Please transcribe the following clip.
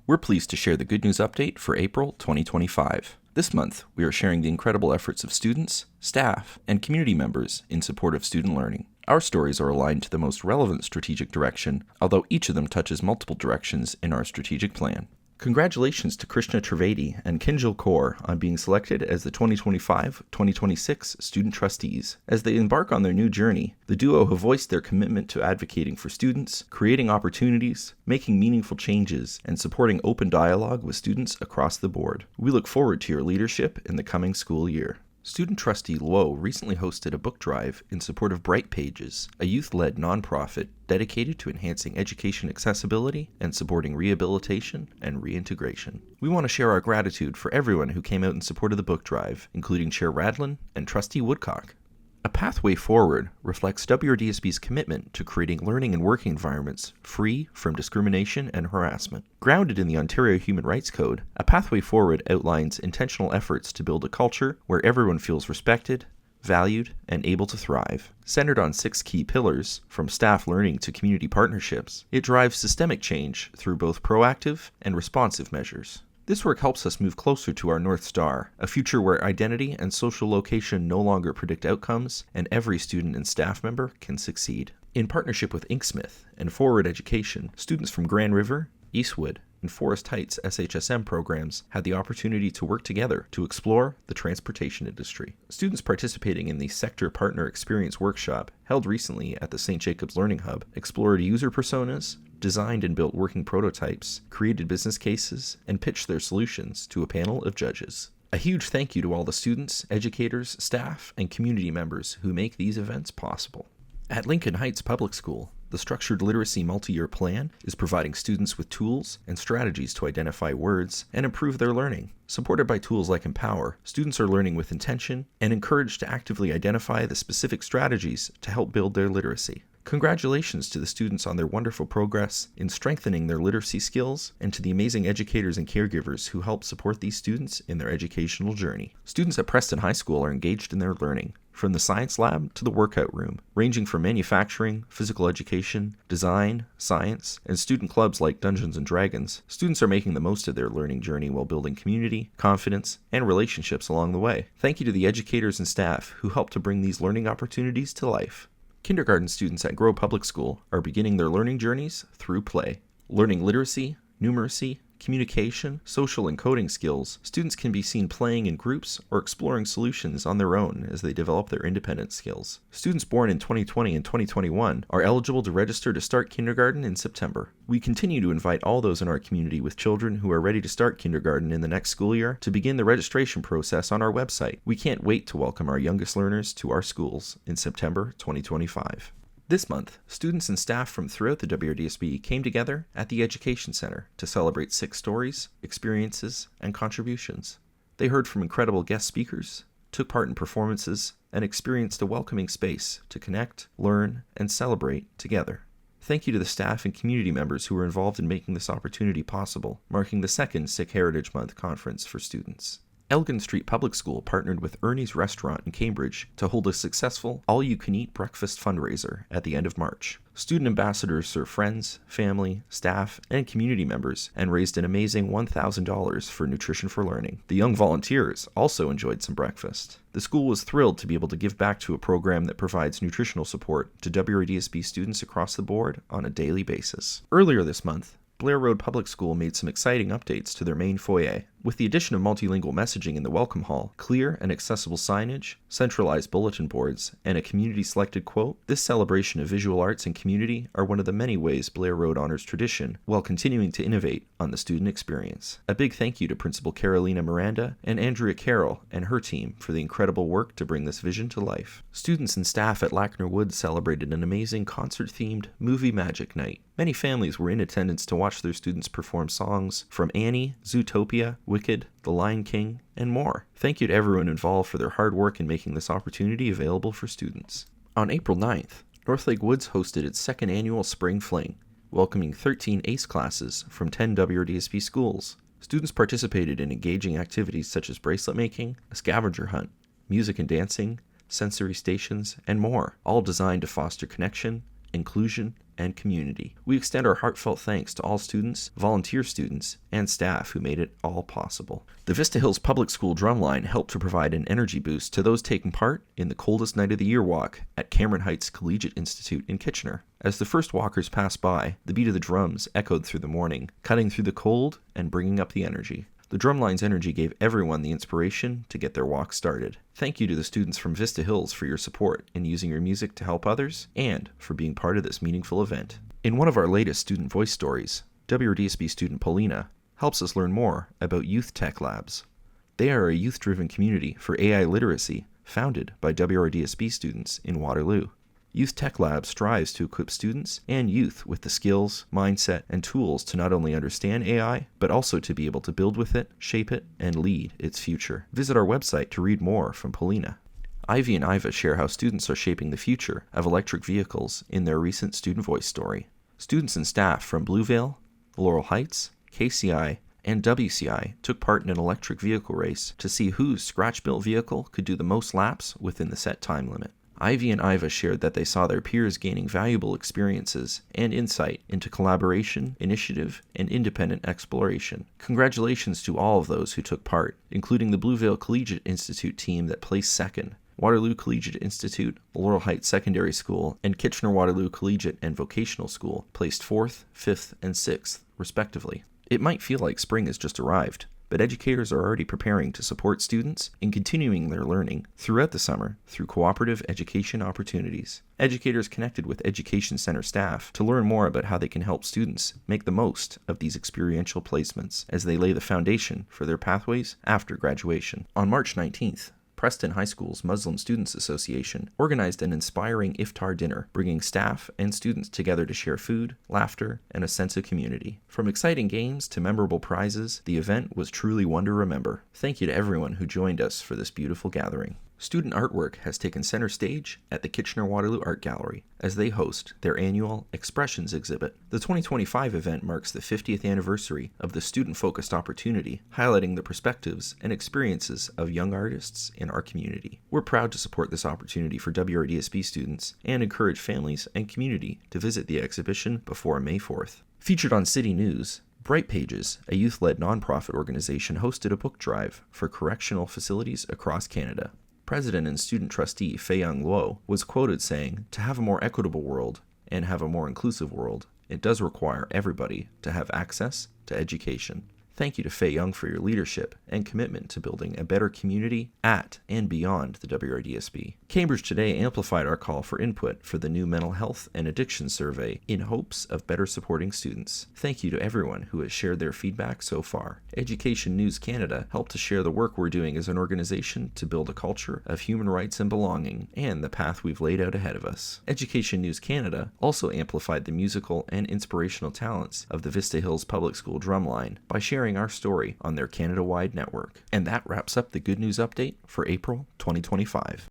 We're pleased to share the good news update for April 2025. This month, we are sharing the incredible efforts of students, staff, and community members in support of student learning. Our stories are aligned to the most relevant strategic direction, although each of them touches multiple directions in our strategic plan. Congratulations to Krishna Trivedi and Kinjal Kaur on being selected as the 2025-2026 student trustees. As they embark on their new journey, the duo have voiced their commitment to advocating for students, creating opportunities, making meaningful changes, and supporting open dialogue with students across the board. We look forward to your leadership in the coming school year. Student trustee Luo recently hosted a book drive in support of Bright Pages, a youth-led nonprofit dedicated to enhancing education accessibility and supporting rehabilitation and reintegration. We want to share our gratitude for everyone who came out in support of the book drive, including Chair Radlin and Trustee Woodcock. A Pathway Forward reflects WRDSB's commitment to creating learning and working environments free from discrimination and harassment. Grounded in the Ontario Human Rights Code, A Pathway Forward outlines intentional efforts to build a culture where everyone feels respected, valued, and able to thrive. Centered on 6 key pillars, from staff learning to community partnerships, it drives systemic change through both proactive and responsive measures. This work helps us move closer to our North Star, a future where identity and social location no longer predict outcomes, and every student and staff member can succeed. In partnership with Inksmith and Forward Education, students from Grand River, Eastwood, and Forest Heights SHSM programs had the opportunity to work together to explore the transportation industry. Students participating in the Sector Partner Experience Workshop, held recently at the St. Jacobs Learning Hub, explored user personas, designed and built working prototypes, created business cases, and pitched their solutions to a panel of judges. A huge thank you to all the students, educators, staff, and community members who make these events possible. At Lincoln Heights Public School, the Structured Literacy Multi-Year Plan is providing students with tools and strategies to identify words and improve their learning. Supported by tools like Empower, students are learning with intention and encouraged to actively identify the specific strategies to help build their literacy. Congratulations to the students on their wonderful progress in strengthening their literacy skills, and to the amazing educators and caregivers who help support these students in their educational journey. Students at Preston High School are engaged in their learning, from the science lab to the workout room, ranging from manufacturing, physical education, design, science, and student clubs like Dungeons & Dragons. Students are making the most of their learning journey while building community, confidence, and relationships along the way. Thank you to the educators and staff who help to bring these learning opportunities to life. Kindergarten students at Grow Public School are beginning their learning journeys through play. Learning literacy, numeracy, communication, social and coding skills, students can be seen playing in groups or exploring solutions on their own as they develop their independent skills. Students born in 2020 and 2021 are eligible to register to start kindergarten in September. We continue to invite all those in our community with children who are ready to start kindergarten in the next school year to begin the registration process on our website. We can't wait to welcome our youngest learners to our schools in September 2025. This month, students and staff from throughout the WRDSB came together at the Education Center to celebrate 6 stories, experiences, and contributions. They heard from incredible guest speakers, took part in performances, and experienced a welcoming space to connect, learn, and celebrate together. Thank you to the staff and community members who were involved in making this opportunity possible, marking the 2nd Sikh Heritage Month conference for students. Elgin Street Public School partnered with Ernie's Restaurant in Cambridge to hold a successful all-you-can-eat breakfast fundraiser at the end of March. Student ambassadors served friends, family, staff, and community members and raised an amazing $1,000 for Nutrition for Learning. The young volunteers also enjoyed some breakfast. The school was thrilled to be able to give back to a program that provides nutritional support to WRDSB students across the board on a daily basis. Earlier this month, Blair Road Public School made some exciting updates to their main foyer. With the addition of multilingual messaging in the welcome hall, clear and accessible signage, centralized bulletin boards, and a community-selected quote, this celebration of visual arts and community are one of the many ways Blair Road honors tradition while continuing to innovate on the student experience. A big thank you to Principal Carolina Miranda and Andrea Carroll and her team for the incredible work to bring this vision to life. Students and staff at Lackner Woods celebrated an amazing concert-themed movie magic night. Many families were in attendance to watch their students perform songs from Annie, Zootopia, Wicked, The Lion King, and more. Thank you to everyone involved for their hard work in making this opportunity available for students. On April 9th, Northlake Woods hosted its 2nd annual Spring Fling, welcoming 13 ACE classes from 10 WRDSB schools. Students participated in engaging activities such as bracelet making, a scavenger hunt, music and dancing, sensory stations, and more, all designed to foster connection, inclusion, and community. We extend our heartfelt thanks to all students, volunteer students, and staff who made it all possible. The Vista Hills Public School Drumline helped to provide an energy boost to those taking part in the coldest night of the year walk at Cameron Heights Collegiate Institute in Kitchener. As the first walkers passed by, the beat of the drums echoed through the morning, cutting through the cold and bringing up the energy. The Drumline's energy gave everyone the inspiration to get their walk started. Thank you to the students from Vista Hills for your support in using your music to help others and for being part of this meaningful event. In one of our latest student voice stories, WRDSB student Paulina helps us learn more about Youth Tech Labs. They are a youth-driven community for AI literacy founded by WRDSB students in Waterloo. Youth Tech Lab strives to equip students and youth with the skills, mindset, and tools to not only understand AI, but also to be able to build with it, shape it, and lead its future. Visit our website to read more from Paulina. Ivy and Iva share how students are shaping the future of electric vehicles in their recent student voice story. Students and staff from Bluevale, Laurel Heights, KCI, and WCI took part in an electric vehicle race to see whose scratch-built vehicle could do the most laps within the set time limit. Ivy and Iva shared that they saw their peers gaining valuable experiences and insight into collaboration, initiative, and independent exploration. Congratulations to all of those who took part, including the Bluevale Collegiate Institute team that placed second, Waterloo Collegiate Institute, Laurel Heights Secondary School, and Kitchener-Waterloo Collegiate and Vocational School placed 4th, 5th, and 6th, respectively. It might feel like spring has just arrived, but educators are already preparing to support students in continuing their learning throughout the summer through cooperative education opportunities. Educators connected with Education Center staff to learn more about how they can help students make the most of these experiential placements as they lay the foundation for their pathways after graduation. On March 19th, Preston High School's Muslim Students Association organized an inspiring iftar dinner, bringing staff and students together to share food, laughter, and a sense of community. From exciting games to memorable prizes, the event was truly one to remember. Thank you to everyone who joined us for this beautiful gathering. Student artwork has taken center stage at the Kitchener-Waterloo Art Gallery as they host their annual Expressions exhibit. The 2025 event marks the 50th anniversary of the student-focused opportunity, highlighting the perspectives and experiences of young artists in our community. We're proud to support this opportunity for WRDSB students and encourage families and community to visit the exhibition before May 4th. Featured on City News, Bright Pages, a youth-led nonprofit organization, hosted a book drive for correctional facilities across Canada. President and student trustee Fei-Young Luo was quoted saying, "To have a more equitable world and have a more inclusive world, it does require everybody to have access to education." Thank you to Fei-Young for your leadership and commitment to building a better community at and beyond the WRDSB. Cambridge Today amplified our call for input for the new Mental Health and Addiction Survey in hopes of better supporting students. Thank you to everyone who has shared their feedback so far. Education News Canada helped to share the work we're doing as an organization to build a culture of human rights and belonging and the path we've laid out ahead of us. Education News Canada also amplified the musical and inspirational talents of the Vista Hills Public School Drumline by sharing our story on their Canada-wide network. And that wraps up the Good News Update for April 2025.